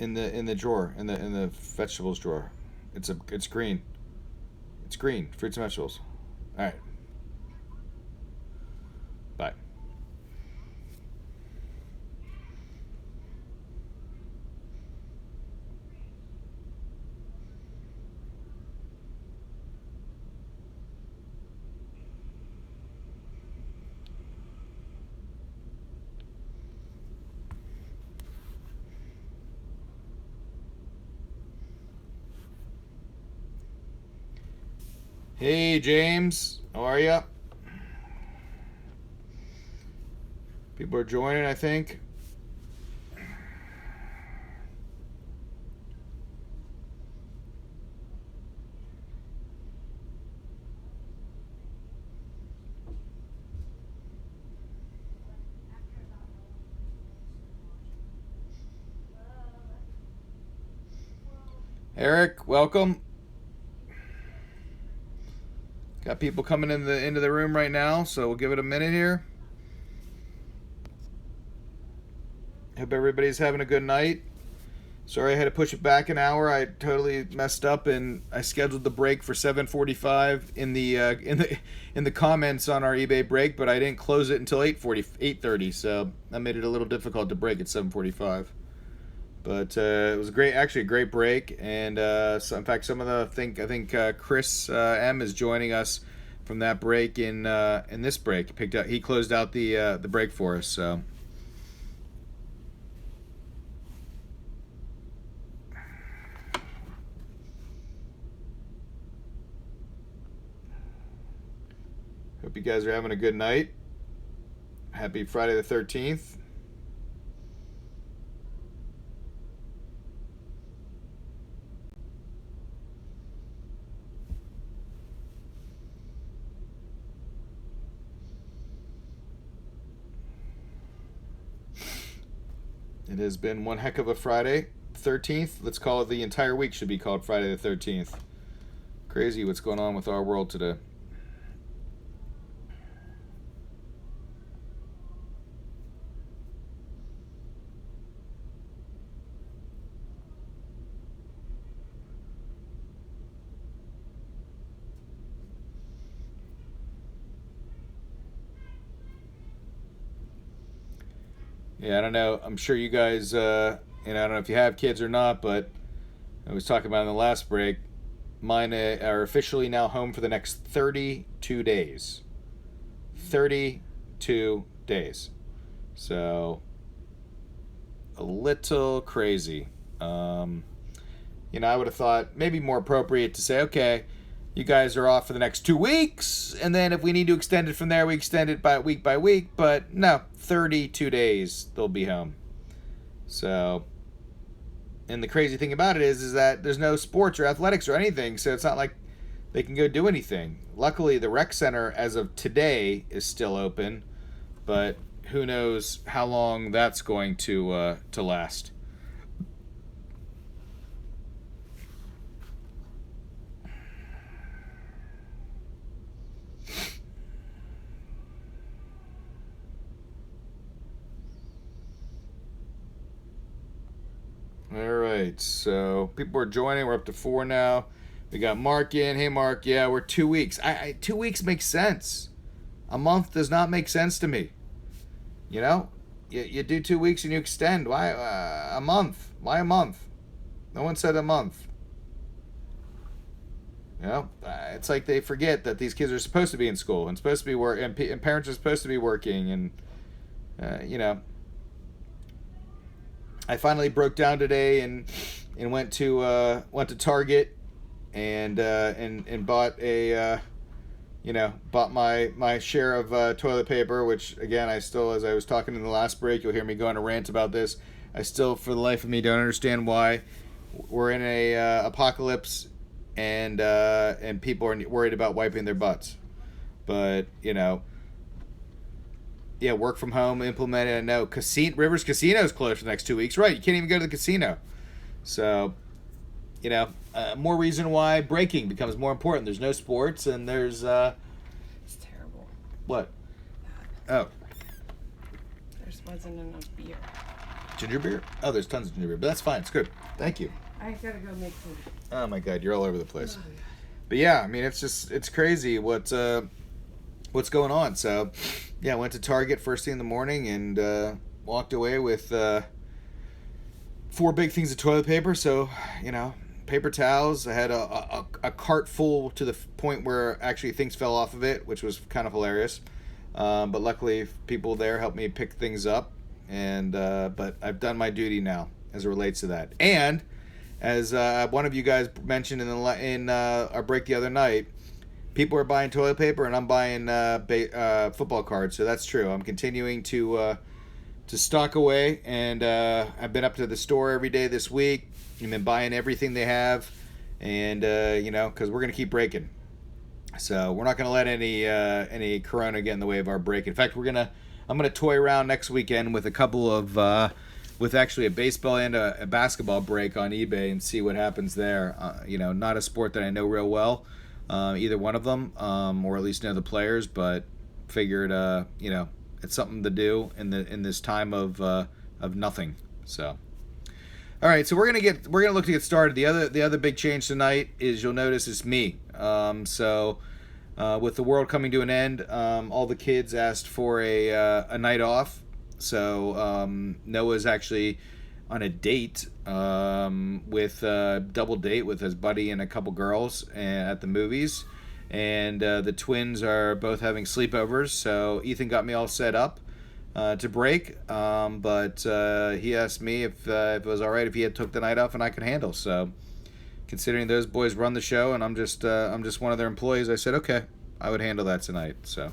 in the drawer, in the vegetables drawer. It's green. It's green. Fruits and vegetables. All right. Bye. Hey James, how are ya? People are joining, I think. Eric, welcome. Got people coming into the room right now, so we'll give it a minute here. Hope everybody's having a good night. Sorry I had to push it back an hour. I totally messed up, and I scheduled the break for 7:45 in the comments on our eBay break, but I didn't close it until 8:30. So that made it a little difficult to break at 7:45. But it was actually a great break, and so in fact, I think Chris M is joining us from that break in this break. He closed out the break for us. So hope you guys are having a good night. Happy Friday the 13th. It has been one heck of a Friday. 13th, let's call it, the entire week should be called Friday the 13th. Crazy what's going on with our world today. Yeah, I don't know. I'm sure you guys, I don't know if you have kids or not, but I was talking about in the last break. Mine are officially now home for the next 32 days. 32 days. So, a little crazy. I would have thought maybe more appropriate to say, okay, you guys are off for the next 2 weeks, and then if we need to extend it from there, we extend it by week. But no, 32 days they'll be home. So, and the crazy thing about it is that there's no sports or athletics or anything, so it's not like they can go do anything. Luckily, the rec center as of today is still open, but who knows how long that's going to last. All right, so people are joining. We're up to 4 now. We got Mark in. Hey, Mark. Yeah, we're 2 weeks. 2 weeks makes sense. A month does not make sense to me. You do 2 weeks and you extend. Why a month? Why a month? No one said a month. It's like they forget that these kids are supposed to be in school and supposed to be and parents are supposed to be working, and I finally broke down today and went to Target and bought bought my share of toilet paper, which again I still, as I was talking in the last break, you'll hear me go on a rant about this. I still, for the life of me, don't understand why we're in a apocalypse and people are worried about wiping their butts, but yeah, work from home implemented. I know Rivers Casino is closed for the next 2 weeks. Right, you can't even go to the casino. So, more reason why breaking becomes more important. There's no sports, and there's It's terrible. What? That. Oh, There just wasn't enough beer. Ginger beer? Oh, there's tons of ginger beer, but that's fine. It's good. Thank you. I gotta go make food. Oh my God, you're all over the place. Oh, yeah. But yeah, I mean, it's crazy what's going on. So, yeah, I went to Target first thing in the morning and walked away with 4 big things of toilet paper. So, paper towels. I had a cart full to the point where actually things fell off of it, which was kind of hilarious. But luckily, people there helped me pick things up, and but I've done my duty now as it relates to that. And as one of you guys mentioned in our break the other night, people are buying toilet paper, and I'm buying football cards. So that's true. I'm continuing to stock away, and I've been up to the store every day this week. I've been buying everything they have, and because we're gonna keep breaking. So we're not gonna let any corona get in the way of our break. In fact, I'm gonna toy around next weekend with a couple of with actually a baseball and a basketball break on eBay and see what happens there. Not a sport that I know real well, either one of them, or at least know the players, but figured it's something to do in this time of nothing. So, all right, so we're gonna look to get started. The other big change tonight is, you'll notice, it's me. With the world coming to an end, all the kids asked for a night off. So Noah's actually on a date with double date with his buddy and a couple girls at the movies, and the twins are both having sleepovers. So Ethan got me all set up to break, but he asked me if it was all right if he had took the night off and I could handle. So considering those boys run the show and I'm just one of their employees, I said okay, I would handle that tonight. So.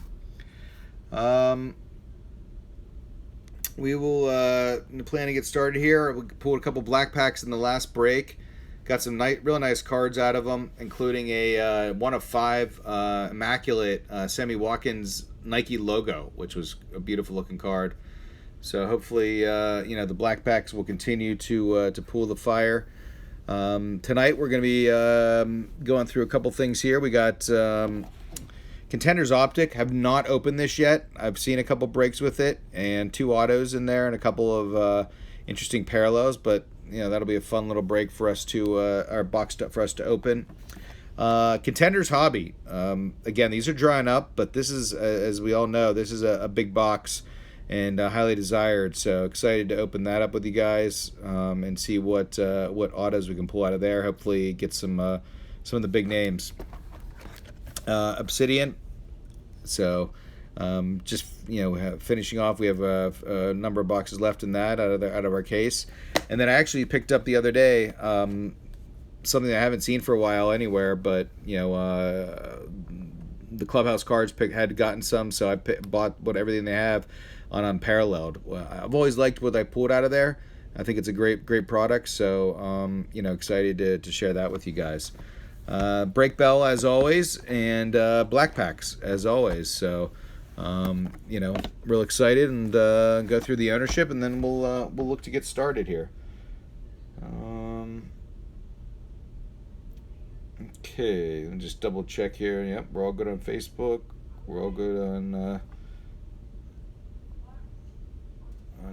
We will plan to get started here. We pulled a couple black packs in the last break. Got some real nice cards out of them, including a 1 of 5 immaculate Sammy Watkins Nike logo, which was a beautiful looking card. So hopefully, the black packs will continue to pull the fire. Tonight we're going to be going through a couple things here. We got Contenders Optic. Have not opened this yet. I've seen a couple breaks with it and 2 autos in there and a couple of interesting parallels, but that'll be a fun little break for us our box for us to open. Contenders Hobby. Again, these are drying up, but this is, as we all know, this is a big box and highly desired. So excited to open that up with you guys and see what autos we can pull out of there. Hopefully get some of the big names. Obsidian. So just finishing off, we have a number of boxes left in that out of our case. And then I actually picked up the other day something I haven't seen for a while anywhere, but the Clubhouse Cards had gotten some, so I bought everything they have on Unparalleled. I've always liked what I pulled out of there. I think it's a great product, so excited to share that with you guys. Break Bell as always, and Black Packs as always. So, real excited, and go through the ownership, and then we'll look to get started here. Okay, let me just double check here. Yep, we're all good on Facebook. We're all good on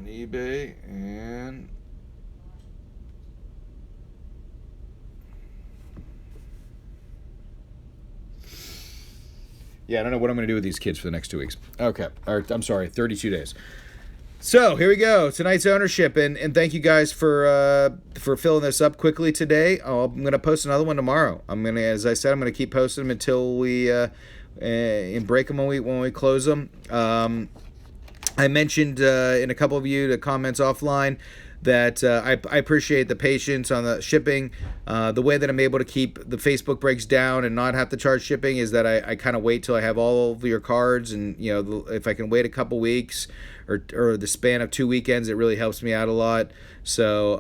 eBay, and yeah, I don't know what I'm going to do with these kids for the next 2 weeks. Okay. Or, I'm sorry, 32 days. So, here we go. Tonight's ownership. And thank you guys for filling this up quickly today. I'm going to post another one tomorrow. As I said, I'm going to keep posting them until we and break them when we close them. I mentioned in a couple of the comments offline that I appreciate the patience on the shipping. The way that I'm able to keep the Facebook breaks down and not have to charge shipping is that I kind of wait till I have all of your cards, and if I can wait a couple weeks or the span of 2 weekends, it really helps me out a lot. So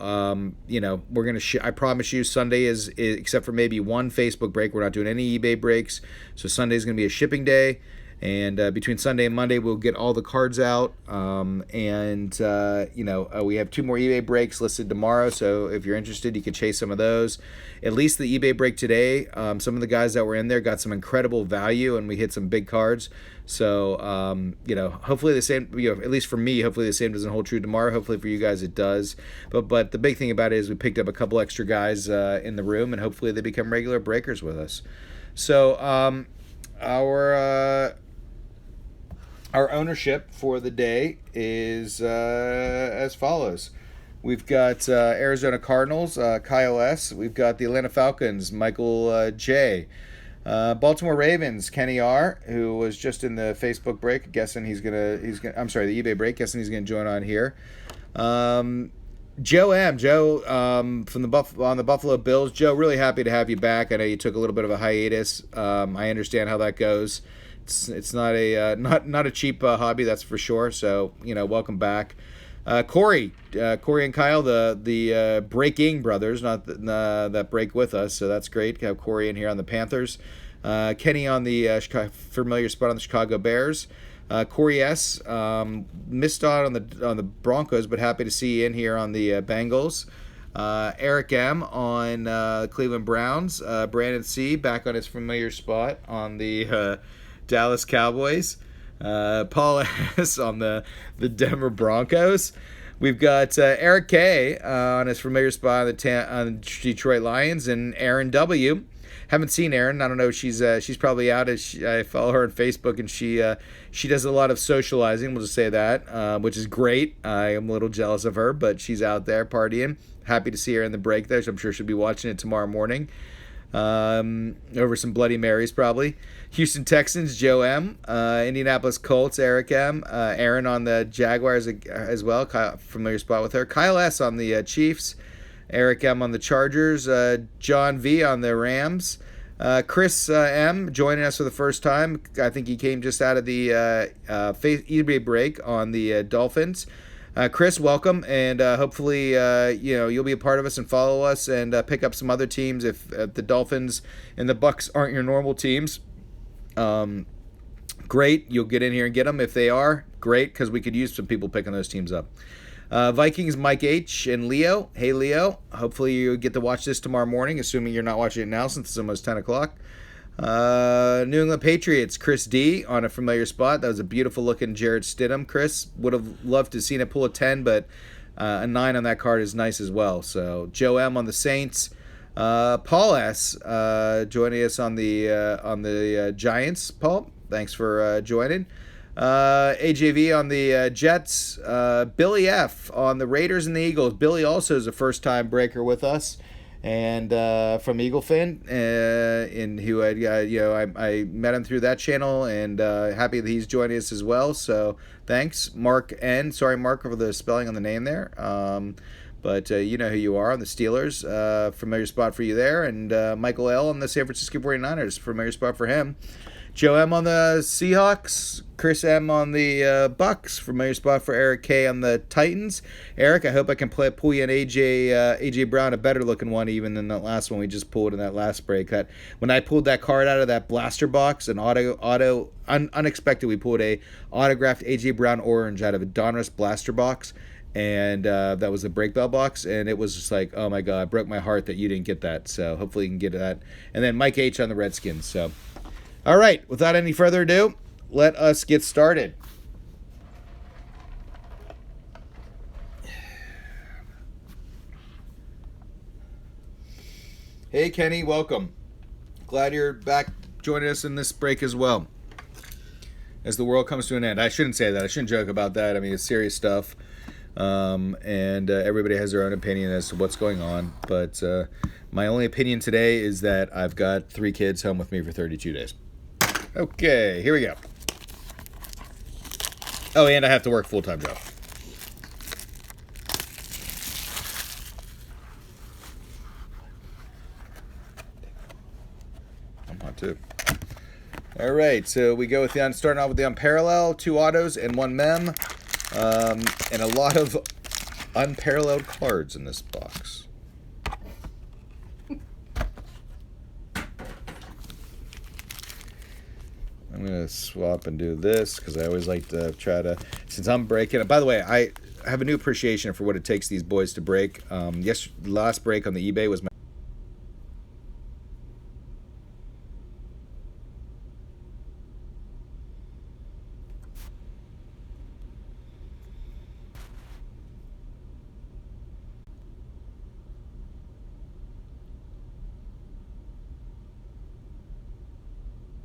we're gonna I promise you, Sunday is except for maybe one Facebook break, we're not doing any eBay breaks. So Sunday is gonna be a shipping day. And between Sunday and Monday, we'll get all the cards out. We have 2 more eBay breaks listed tomorrow. So if you're interested, you can chase some of those. At least the eBay break today, some of the guys that were in there got some incredible value, and we hit some big cards. So, hopefully the same, at least for me, hopefully the same doesn't hold true tomorrow. Hopefully for you guys it does. But the big thing about it is we picked up a couple extra guys in the room, and hopefully they become regular breakers with us. So, our ownership for the day is as follows. We've got Arizona Cardinals, Kyle S. We've got the Atlanta Falcons, Michael J. Baltimore Ravens, Kenny R., who was just in the Facebook break, guessing the eBay break, guessing he's gonna join on here. Joe M. From the Buffalo Bills. Joe, really happy to have you back. I know you took a little bit of a hiatus. I understand how that goes. It's not a cheap hobby, that's for sure. So welcome back. Corey and Kyle, the breaking brothers, not that break with us. So that's great to have Corey in here on the Panthers. Kenny on the familiar spot on the Chicago Bears. Corey S. Missed out on the Broncos, but happy to see you in here on the Bengals. Eric M. on Cleveland Browns. Brandon C. back on his familiar spot on the Dallas Cowboys. Paul S. on the Denver Broncos. We've got Eric K. On his familiar spot on the Detroit Lions, and Aaron W. Haven't seen Erin. I don't know. She's probably out. I follow her on Facebook, and she does a lot of socializing. We'll just say that, which is great. I am a little jealous of her, but she's out there partying. Happy to see her in the break there. So I'm sure she'll be watching it tomorrow morning. Over some Bloody Marys probably. Houston Texans, Joe M. Indianapolis Colts, Eric M. Aaron on the Jaguars as well. Kyle, familiar spot with her. Kyle S. on the Chiefs. Eric M. on the Chargers, John V. on the Rams, Chris M. joining us for the first time. I think he came just out of the eBay break on the Dolphins. Chris, welcome, and hopefully you'll be a part of us and follow us and pick up some other teams if the Dolphins and the Bucks aren't your normal teams. Great, you'll get in here and get them. If they are, great, because we could use some people picking those teams up. Vikings, Mike H. and Leo. Hey, Leo. Hopefully you get to watch this tomorrow morning, assuming you're not watching it now since it's almost 10 o'clock. New England Patriots, Chris D. on a familiar spot. That was a beautiful-looking Jared Stidham. Chris, would have loved to have seen it pull a 10, but a 9 on that card is nice as well. So Joe M. on the Saints. Paul S. Joining us on the Giants. Paul, thanks for joining. AJV on the Jets, Billy F. on the Raiders and the Eagles. Billy also is a first-time breaker with us, and from Eaglefin, and who I met him through that channel, and happy that he's joining us as well. So thanks, Mark N. Sorry, Mark, for the spelling on the name there. But you know who you are on the Steelers. Familiar spot for you there, and Michael L. on the San Francisco 49ers. Familiar spot for him. Joe M. on the Seahawks, Chris M. on the Bucks, familiar spot for Eric K. on the Titans. Eric, I hope I can pull you an AJ Brown, a better looking one even than that last one we just pulled in that last break. When I pulled that card out of that blaster box, unexpected, we pulled a autographed AJ Brown orange out of a Donruss blaster box, and that was the break bell box, and it was just like, oh my God, it broke my heart that you didn't get that. So hopefully you can get that. And then Mike H. on the Redskins. So. All right, without any further ado, let us get started. Hey, Kenny, welcome. Glad you're back joining us in this break as well. As the world comes to an end. I shouldn't say that. I shouldn't joke about that. I mean, it's serious stuff. And everybody has their own opinion as to what's going on. But my only opinion today is that I've got 3 kids home with me for 32 days. Okay, here we go. Oh, and I have to work full-time job. I'm hot too. All right, so we go with starting off with the unparalleled, 2 autos and 1 mem, and a lot of unparalleled cards in this box. I'm gonna swap and do this because I always like to try to, since I'm breaking it. By the way, I have a new appreciation for what it takes these boys to break. Yes, the last break on the eBay was my